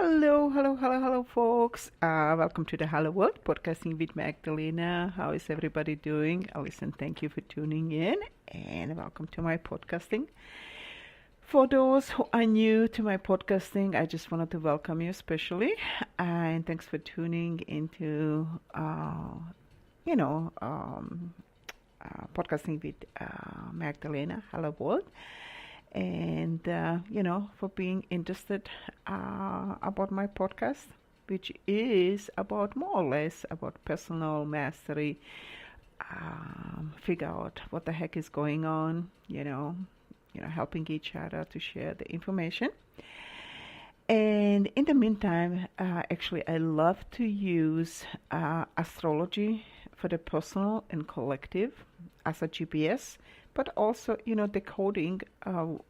Hello, folks. Welcome to the Hello World, podcasting with Magdalena. How is everybody doing? Listen, thank you for tuning in, and welcome to my podcasting. For those who are new to my podcasting, I just wanted to welcome you especially, and thanks for tuning into, you know, podcasting with Magdalena, Hello World. And for being interested about my podcast, which is about more or less about personal mastery, figure out what the heck is going on, helping each other to share the information. And in the meantime, actually, I love to use astrology for the personal and collective as a GPS, but also, decoding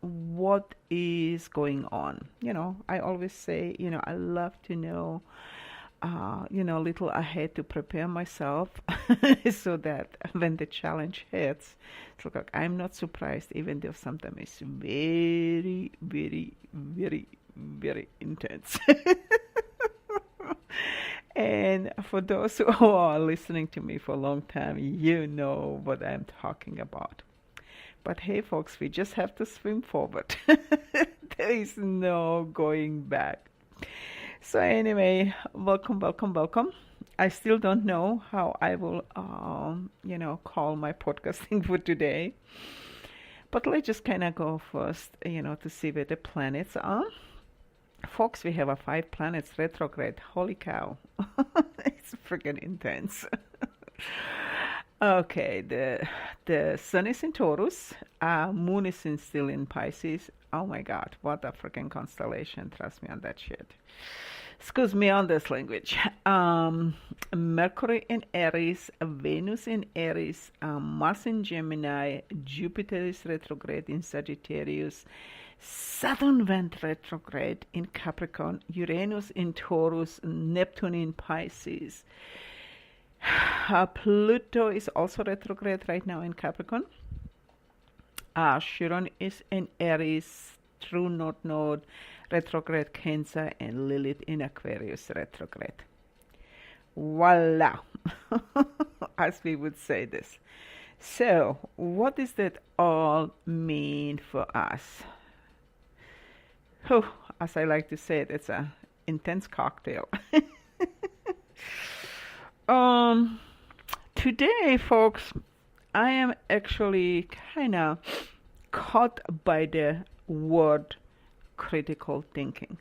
what is going on. I always say, I love to know, little ahead to prepare myself so that when the challenge hits, it's like I'm not surprised, even though sometimes it's very, very, very, very intense. And for those who are listening to me for a long time, you know what I'm talking about. But hey, folks, we just have to swim forward. There is no going back. So anyway, welcome. I still don't know how I will, call my podcasting for today. But let's just kind of go first, to see where the planets are. Folks, we have 5 planets retrograde. Holy cow. It's freaking intense. Okay, the sun is in Taurus, moon is still in Pisces. Oh my God, what a freaking constellation! Trust me on that shit. Excuse me on this language. Mercury in Aries, Venus in Aries, Mars in Gemini, Jupiter is retrograde in Sagittarius, Saturn went retrograde in Capricorn, Uranus in Taurus, Neptune in Pisces. Pluto is also retrograde right now in Capricorn. Chiron is in Aries, true North Node, retrograde Cancer, and Lilith in Aquarius, retrograde. Voila! As we would say this. So, what does that all mean for us? Oh, as I like to say it, it's an intense cocktail. Today, folks, I am actually kind of caught by the word critical thinking.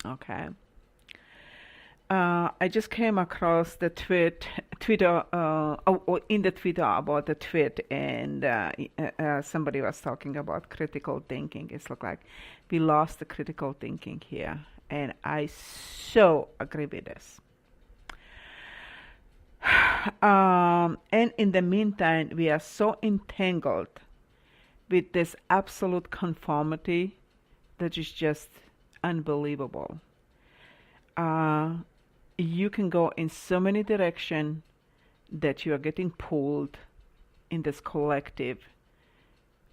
Okay. I just came across the Twitter, in the Twitter about the tweet, and somebody was talking about critical thinking. It's like we lost the critical thinking here, and I so agree with this. And in the meantime, we are so entangled with this absolute conformity that is just unbelievable. You can go in so many directions that you are getting pulled in this collective,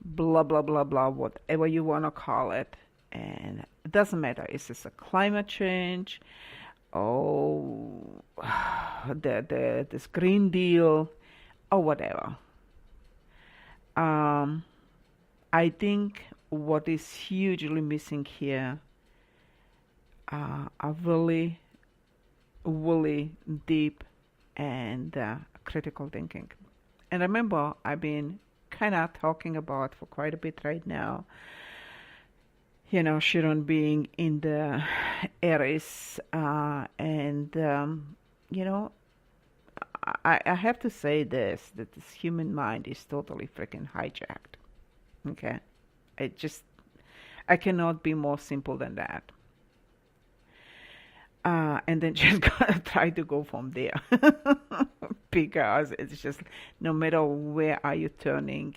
blah, blah, blah, blah, whatever you want to call it. And it doesn't matter. Is this a climate change? This Green Deal, or whatever. I think what is hugely missing here are really, really deep and critical thinking. And remember, I've been kind of talking about for quite a bit right now, Chiron being in the Aries, and I have to say this, that this human mind is totally freaking hijacked. Okay? I cannot be more simple than that. And then just gotta try to go from there. Because it's just, no matter where are you turning,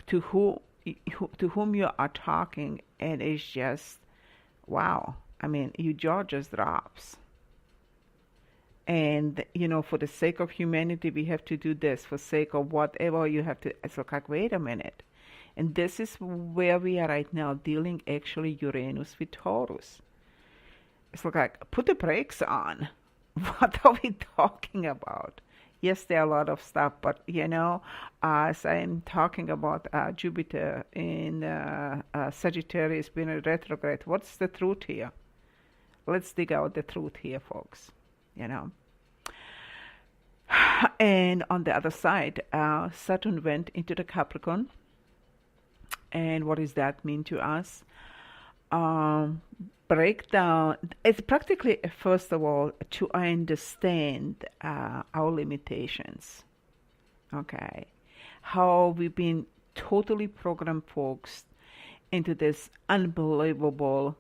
to whom you are talking, and it's just, wow. I mean, your jaw just drops. And, for the sake of humanity, we have to do this. For sake of whatever, you have to, it's like, wait a minute. And this is where we are right now, dealing actually Uranus with Taurus. It's like, put the brakes on. What are we talking about? Yes, there are a lot of stuff, but as I'm talking about Jupiter in Sagittarius being a retrograde, what's the truth here? Let's dig out the truth here, folks. And on the other side, Saturn went into the Capricorn. And what does that mean to us? Breakdown. It's practically, first of all, to understand our limitations. Okay. How we've been totally programmed, folks, into this unbelievable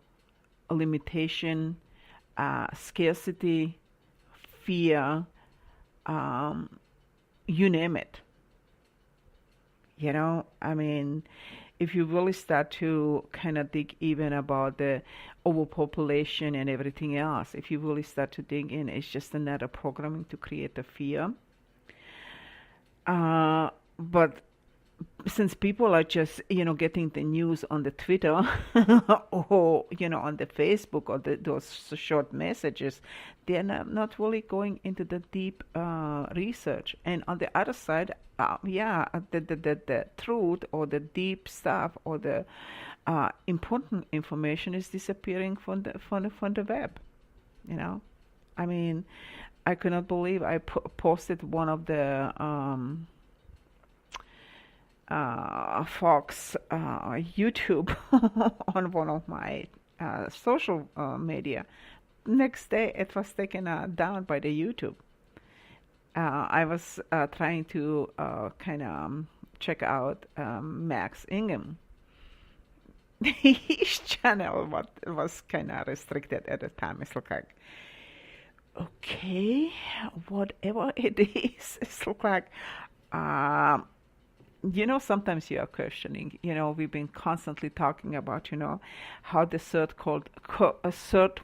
limitation, scarcity, fear, you name it. If you really start to kind of dig even about the overpopulation and everything else, if you really start to dig in, it's just another programming to create the fear. But since people are just, getting the news on the Twitter or, on the Facebook or those short messages, they're not really going into the deep research. And on the other side, the truth or the deep stuff or the important information is disappearing from the web. I could not believe I posted one of the Fox YouTube on one of my social media. Next day, it was taken down by the YouTube. I was trying to kind of check out Max Ingham. His channel was kind of restricted at the time. It's like, okay, whatever it is, it's like, sometimes you are questioning. We've been constantly talking about, how the third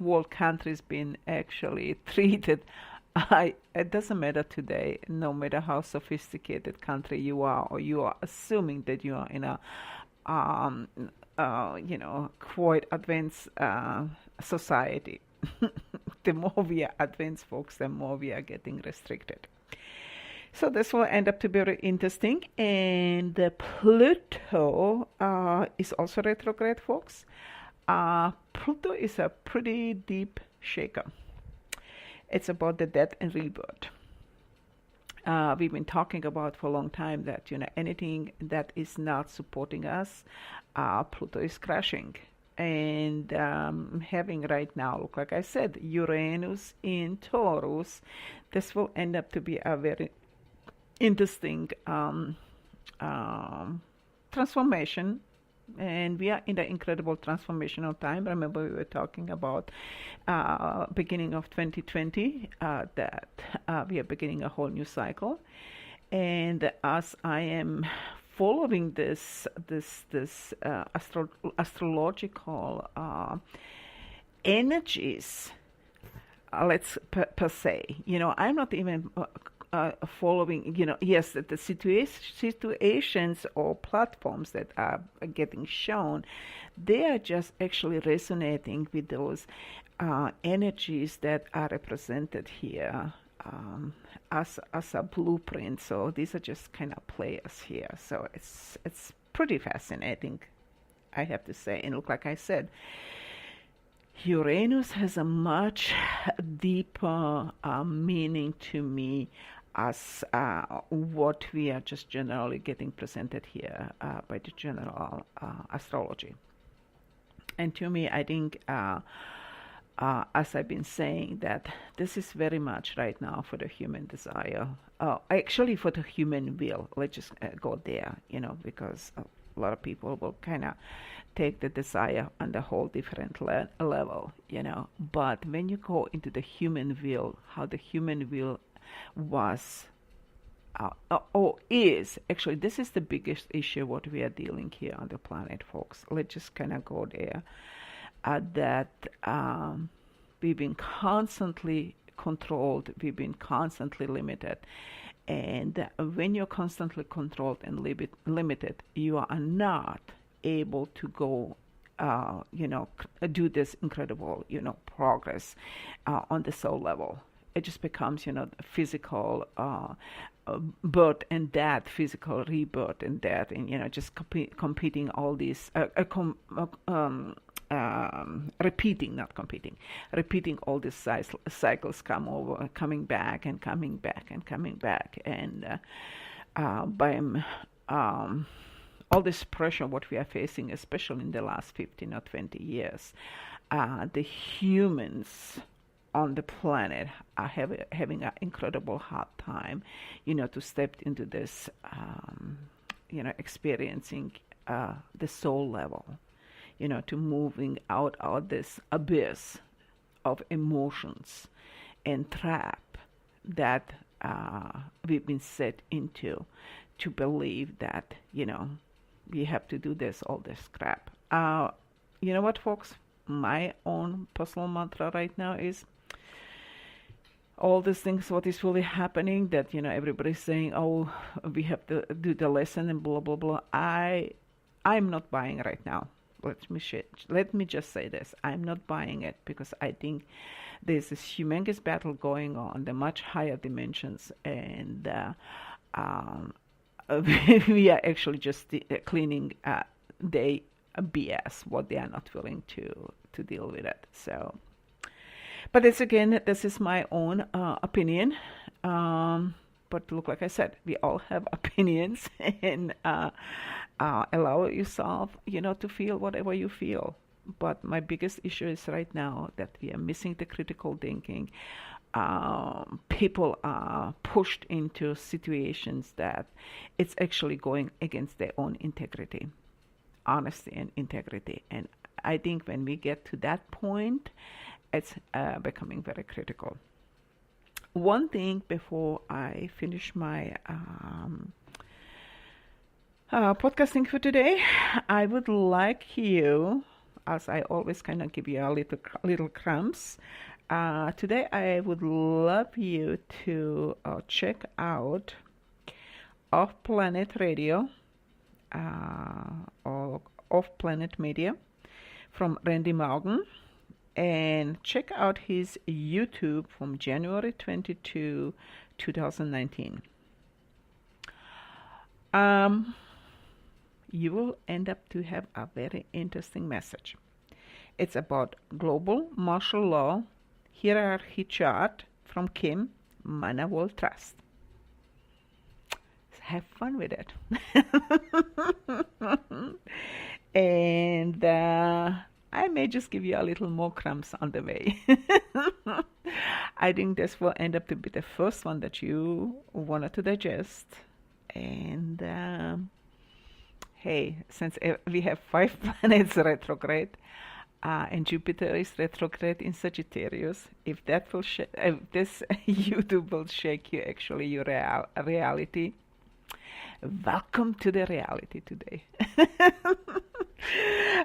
world countries been actually treated. It doesn't matter today, no matter how sophisticated country you are, or you are assuming that you are in a, quite advanced society. The more we are advanced, folks, the more we are getting restricted. So this will end up to be very interesting. And the Pluto is also retrograde, folks. Pluto is a pretty deep shaker. It's about the death and rebirth. We've been talking about for a long time that, anything that is not supporting us, Pluto is crashing. And having right now, look, like I said, Uranus in Taurus, this will end up to be a very interesting transformation. And we are in the incredible transformational time. Remember, we were talking about beginning of 2020, that we are beginning a whole new cycle. And as I am following this astrological energies, let's per se, I'm not even following, yes, the situations or platforms that are getting shown, they are just actually resonating with those energies that are represented here as a blueprint. So these are just kind of players here. So it's pretty fascinating, I have to say. And look, like I said, Uranus has a much deeper meaning to me as what we are just generally getting presented here by the general astrology. And to me, I think, as I've been saying, that this is very much right now for the human desire. Actually, for the human will. Let's just go there, because a lot of people will kind of take the desire on the whole different level, But when you go into the human will, how the human will was or is, actually, this is the biggest issue what we are dealing here on the planet, folks. Let's just kind of go there. That we've been constantly controlled, we've been constantly limited, And when you're constantly controlled and limited, you are not able to go, do this incredible, progress on the soul level. It just becomes, physical birth and death, physical rebirth and death, and just competing all these, not competing, repeating all these cycles, coming back and coming back and coming back, and by all this pressure what we are facing, especially in the last 15 or 20 years, the humans on the planet are having an incredible hard time, to step into this, experiencing the soul level, to moving out of this abyss of emotions and trap that we've been set into, to believe that, we have to do all this crap. You know what, folks? My own personal mantra right now is all these things, what is really happening, that, everybody's saying, oh, we have to do the lesson and blah, blah, blah. I'm not buying right now. Let me just say this. I'm not buying it, because I think there's this humongous battle going on, the much higher dimensions, and we are actually just cleaning their BS, what they are not willing to deal with it. So, but this is my own opinion. But look, like I said, we all have opinions, and allow yourself, to feel whatever you feel. But my biggest issue is right now that we are missing the critical thinking. People are pushed into situations that it's actually going against their own integrity, honesty and integrity. And I think when we get to that point, it's becoming very critical. One thing before I finish my podcasting for today, I would like you, as I always kind of give you a little crumbs, today I would love you to check out Off Planet Radio or Off Planet Media from Randy Morgan, and check out his YouTube from January 22, 2019. You will end up to have a very interesting message. It's about global martial law, hierarchy chart from Kim, Mana World Trust. Have fun with it. And I may just give you a little more crumbs on the way. I think this will end up to be the first one that you wanted to digest. And hey, since we have 5 planets retrograde, and Jupiter is retrograde in Sagittarius, if this YouTube will shake you, actually, your reality, welcome to the reality today.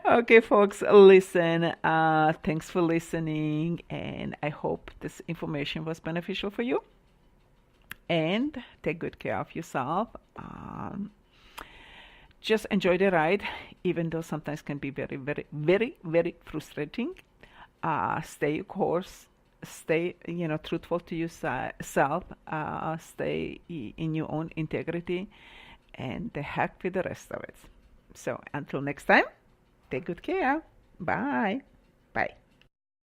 Okay, folks, listen. Thanks for listening, and I hope this information was beneficial for you. And take good care of yourself. Just enjoy the ride, even though sometimes can be very, very, very, very frustrating. Stay your course. Stay, truthful to yourself. Stay in your own integrity, and the heck with the rest of it. So until next time, take good care. Bye.